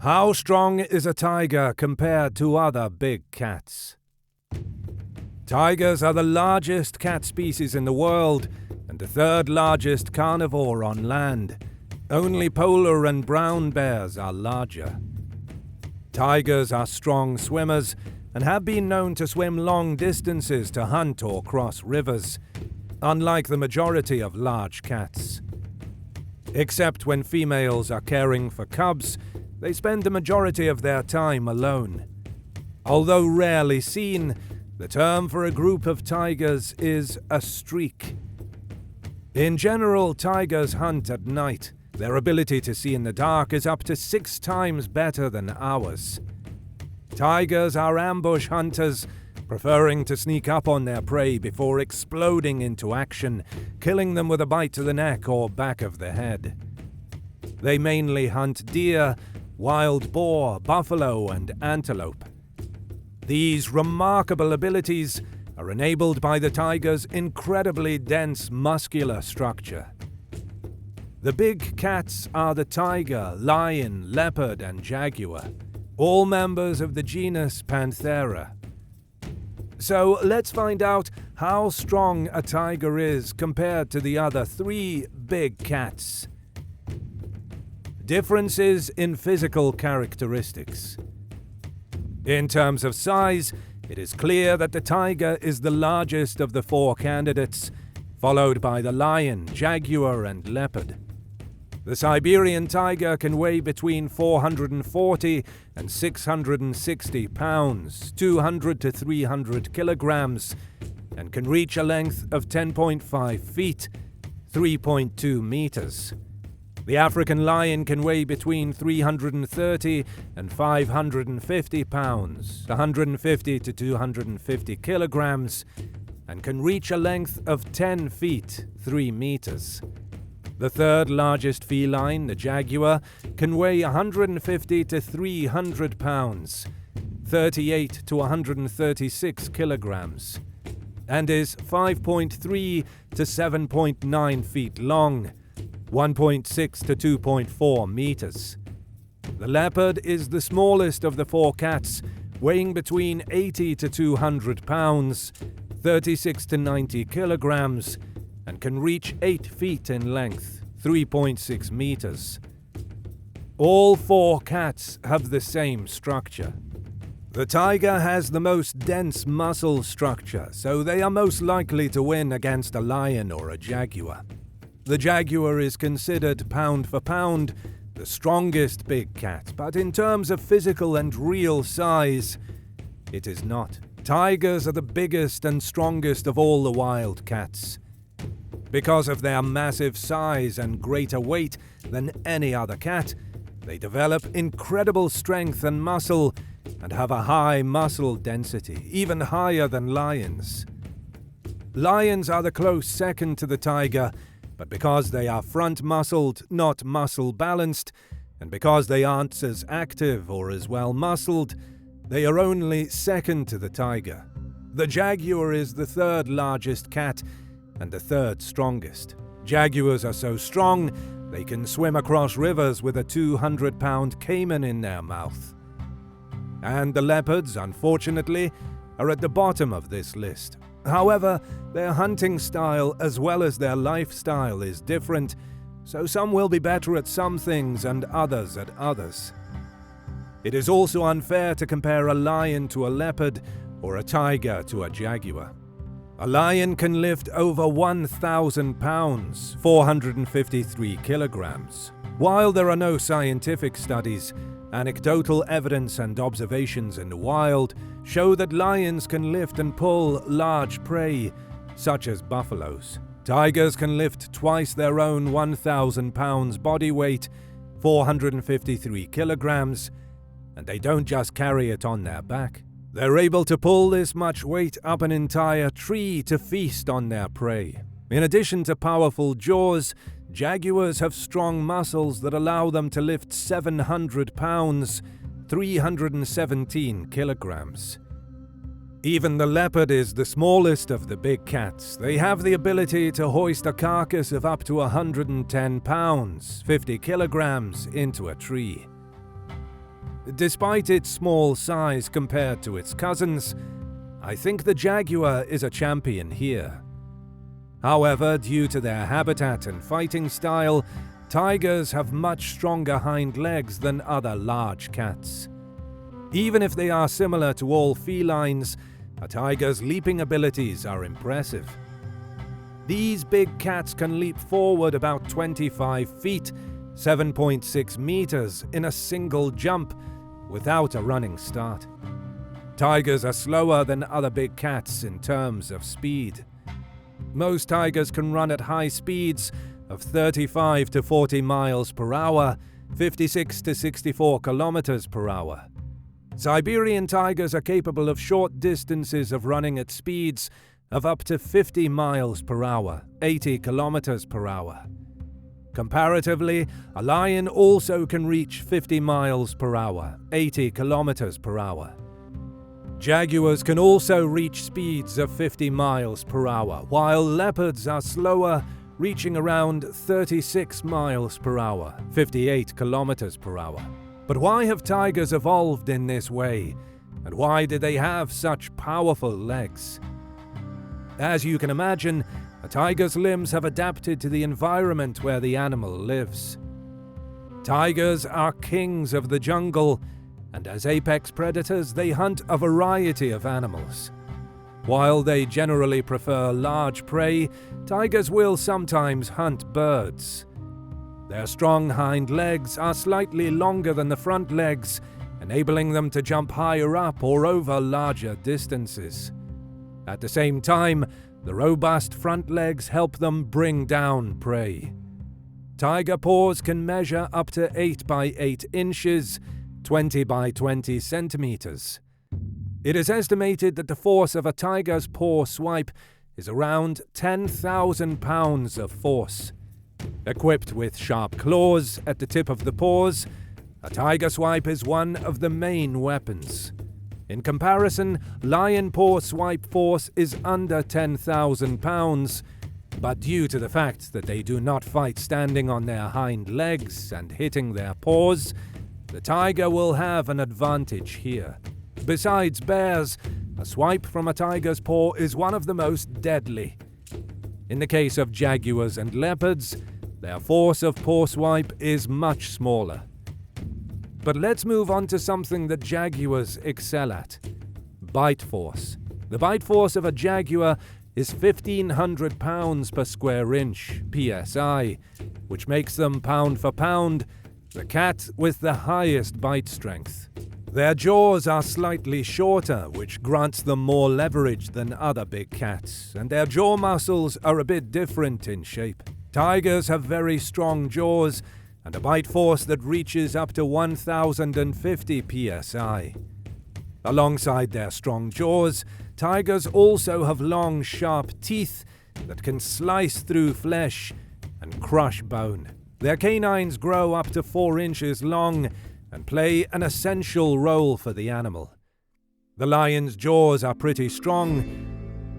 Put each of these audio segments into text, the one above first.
How strong is a tiger compared to other big cats? Tigers are the largest cat species in the world and the third largest carnivore on land. Only polar and brown bears are larger. Tigers are strong swimmers and have been known to swim long distances to hunt or cross rivers, unlike the majority of large cats. Except when females are caring for cubs, they spend the majority of their time alone. Although rarely seen, the term for a group of tigers is a streak. In general, tigers hunt at night. Their ability to see in the dark is up to 6 times better than ours. Tigers are ambush hunters, preferring to sneak up on their prey before exploding into action, killing them with a bite to the neck or back of the head. They mainly hunt deer, wild boar, buffalo, and antelope. These remarkable abilities are enabled by the tiger's incredibly dense muscular structure. The big cats are the tiger, lion, leopard, and jaguar, all members of the genus Panthera. So let's find out how strong a tiger is compared to the other 3 big cats. Differences in physical characteristics. In terms of size, it is clear that the tiger is the largest of the 4 candidates, followed by the lion, jaguar, and leopard. The Siberian tiger can weigh between 440 and 660 pounds, 200 to 300 kilograms, and can reach a length of 10.5 feet, 3.2 meters. The African lion can weigh between 330 and 550 pounds, 150 to 250 kilograms, and can reach a length of 10 feet, 3 meters. The third largest feline, the jaguar, can weigh 150 to 300 pounds, 38 to 136 kilograms, and is 5.3 to 7.9 feet long, 1.6 to 2.4 meters. The leopard is the smallest of the 4 cats, weighing between 80 to 200 pounds, 36 to 90 kilograms, and can reach 8 feet in length, 3.6 meters. All 4 cats have the same structure. The tiger has the most dense muscle structure, so they are most likely to win against a lion or a jaguar. The jaguar is considered, pound for pound, the strongest big cat, but in terms of physical and real size, it is not. Tigers are the biggest and strongest of all the wild cats. Because of their massive size and greater weight than any other cat, they develop incredible strength and muscle and have a high muscle density, even higher than lions. Lions are the close second to the tiger, but because they are front-muscled, not muscle-balanced, and because they aren't as active or as well-muscled, they are only second to the tiger. The jaguar is the third largest cat and the third strongest. Jaguars are so strong, they can swim across rivers with a 200-pound caiman in their mouth. And the leopards, unfortunately, are at the bottom of this list. However, their hunting style as well as their lifestyle is different, so some will be better at some things and others at others. It is also unfair to compare a lion to a leopard or a tiger to a jaguar. A lion can lift over 1,000 pounds, 453 kilograms. While there are no scientific studies, anecdotal evidence and observations in the wild show that lions can lift and pull large prey, such as buffaloes. Tigers can lift twice their own 1,000 pounds body weight, 453 kilograms, and they don't just carry it on their back. They're able to pull this much weight up an entire tree to feast on their prey. In addition to powerful jaws, jaguars have strong muscles that allow them to lift 700 pounds, 317 kilograms. Even the leopard is the smallest of the big cats. They have the ability to hoist a carcass of up to 110 pounds, 50 kilograms, into a tree. Despite its small size compared to its cousins, I think the jaguar is a champion here. However, due to their habitat and fighting style, tigers have much stronger hind legs than other large cats. Even if they are similar to all felines, a tiger's leaping abilities are impressive. These big cats can leap forward about 25 feet, 7.6 meters, in a single jump, without a running start. Tigers are slower than other big cats in terms of speed. Most tigers can run at high speeds of 35 to 40 miles per hour, 56 to 64 kilometers per hour. Siberian tigers are capable of short distances of running at speeds of up to 50 miles per hour, 80 kilometers per hour. Comparatively, a lion also can reach 50 miles per hour, 80 kilometers per hour. Jaguars can also reach speeds of 50 miles per hour, while leopards are slower, reaching around 36 miles per hour, 58 kilometers per hour. But why have tigers evolved in this way, and why do they have such powerful legs? As you can imagine, a tiger's limbs have adapted to the environment where the animal lives. Tigers are kings of the jungle, and as apex predators, they hunt a variety of animals. While they generally prefer large prey, tigers will sometimes hunt birds. Their strong hind legs are slightly longer than the front legs, enabling them to jump higher up or over larger distances. At the same time, the robust front legs help them bring down prey. Tiger paws can measure up to 8 by 8 inches, 20 by 20 centimeters. It is estimated that the force of a tiger's paw swipe is around 10,000 pounds of force. Equipped with sharp claws at the tip of the paws, a tiger swipe is one of the main weapons. In comparison, lion paw swipe force is under 10,000 pounds, but due to the fact that they do not fight standing on their hind legs and hitting their paws, the tiger will have an advantage here. Besides bears, a swipe from a tiger's paw is one of the most deadly. In the case of jaguars and leopards, their force of paw swipe is much smaller. But let's move on to something that jaguars excel at: bite force. The bite force of a jaguar is 1,500 pounds per square inch, PSI, which makes them, pound for pound, the cat with the highest bite strength. Their jaws are slightly shorter, which grants them more leverage than other big cats, and their jaw muscles are a bit different in shape. Tigers have very strong jaws and a bite force that reaches up to 1,050 psi. Alongside their strong jaws, tigers also have long, sharp teeth that can slice through flesh and crush bone. Their canines grow up to 4 inches long and play an essential role for the animal. The lion's jaws are pretty strong.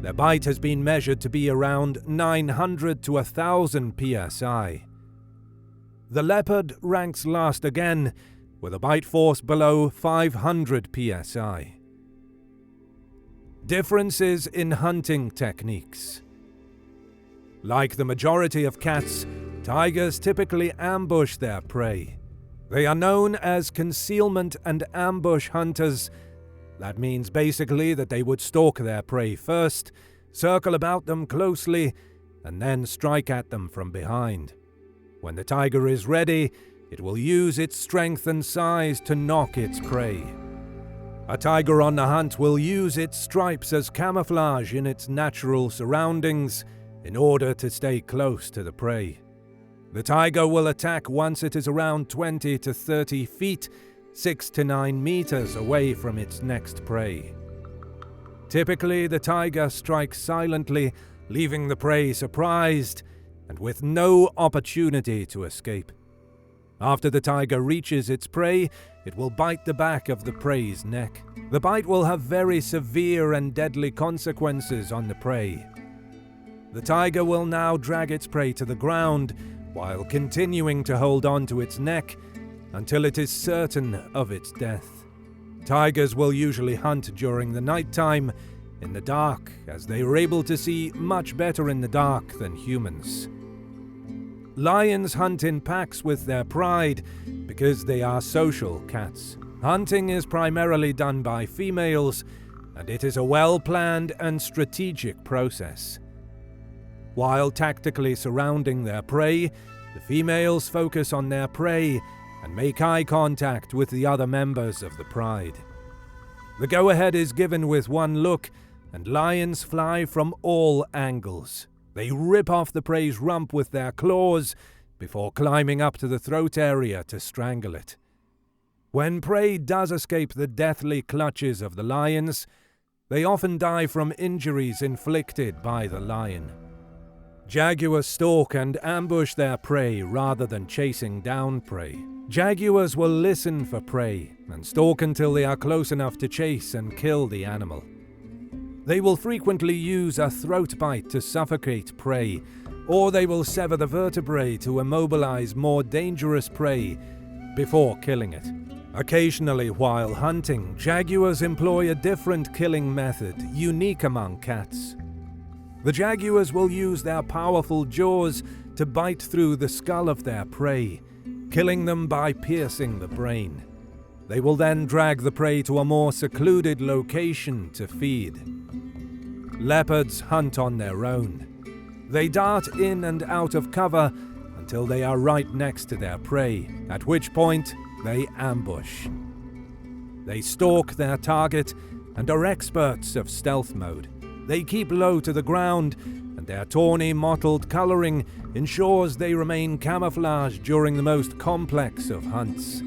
Their bite has been measured to be around 900 to 1,000 psi. The leopard ranks last again, with a bite force below 500 psi. Differences in hunting techniques. Like the majority of cats, tigers typically ambush their prey. They are known as concealment and ambush hunters. That means basically that they would stalk their prey first, circle about them closely, and then strike at them from behind. When the tiger is ready, it will use its strength and size to knock its prey. A tiger on the hunt will use its stripes as camouflage in its natural surroundings in order to stay close to the prey. The tiger will attack once it is around 20 to 30 feet, 6 to 9 meters away from its next prey. Typically, the tiger strikes silently, leaving the prey surprised and with no opportunity to escape. After the tiger reaches its prey, it will bite the back of the prey's neck. The bite will have very severe and deadly consequences on the prey. The tiger will now drag its prey to the ground while continuing to hold on to its neck until it is certain of its death. Tigers will usually hunt during the nighttime, in the dark, as they are able to see much better in the dark than humans. Lions hunt in packs with their pride because they are social cats. Hunting is primarily done by females, and it is a well-planned and strategic process. While tactically surrounding their prey, the females focus on their prey and make eye contact with the other members of the pride. The go-ahead is given with one look, and lions fly from all angles. They rip off the prey's rump with their claws before climbing up to the throat area to strangle it. When prey does escape the deathly clutches of the lions, they often die from injuries inflicted by the lion. Jaguars stalk and ambush their prey rather than chasing down prey. Jaguars will listen for prey and stalk until they are close enough to chase and kill the animal. They will frequently use a throat bite to suffocate prey, or they will sever the vertebrae to immobilize more dangerous prey before killing it. Occasionally, while hunting, jaguars employ a different killing method unique among cats. The jaguars will use their powerful jaws to bite through the skull of their prey, killing them by piercing the brain. They will then drag the prey to a more secluded location to feed. Leopards hunt on their own. They dart in and out of cover until they are right next to their prey, at which point they ambush. They stalk their target and are experts of stealth mode. They keep low to the ground, and their tawny mottled coloring ensures they remain camouflaged during the most complex of hunts.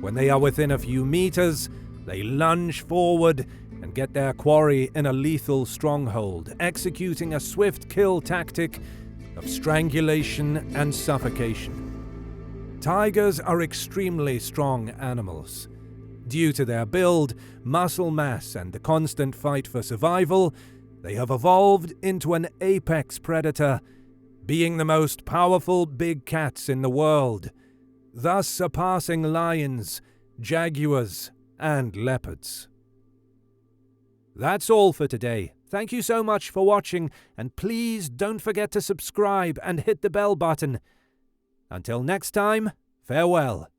When they are within a few meters, they lunge forward and get their quarry in a lethal stronghold, executing a swift kill tactic of strangulation and suffocation. Tigers are extremely strong animals. Due to their build, muscle mass, and the constant fight for survival, they have evolved into an apex predator, being the most powerful big cats in the world, thus surpassing lions, jaguars, and leopards. That's all for today. Thank you so much for watching, and please don't forget to subscribe and hit the bell button. Until next time, farewell.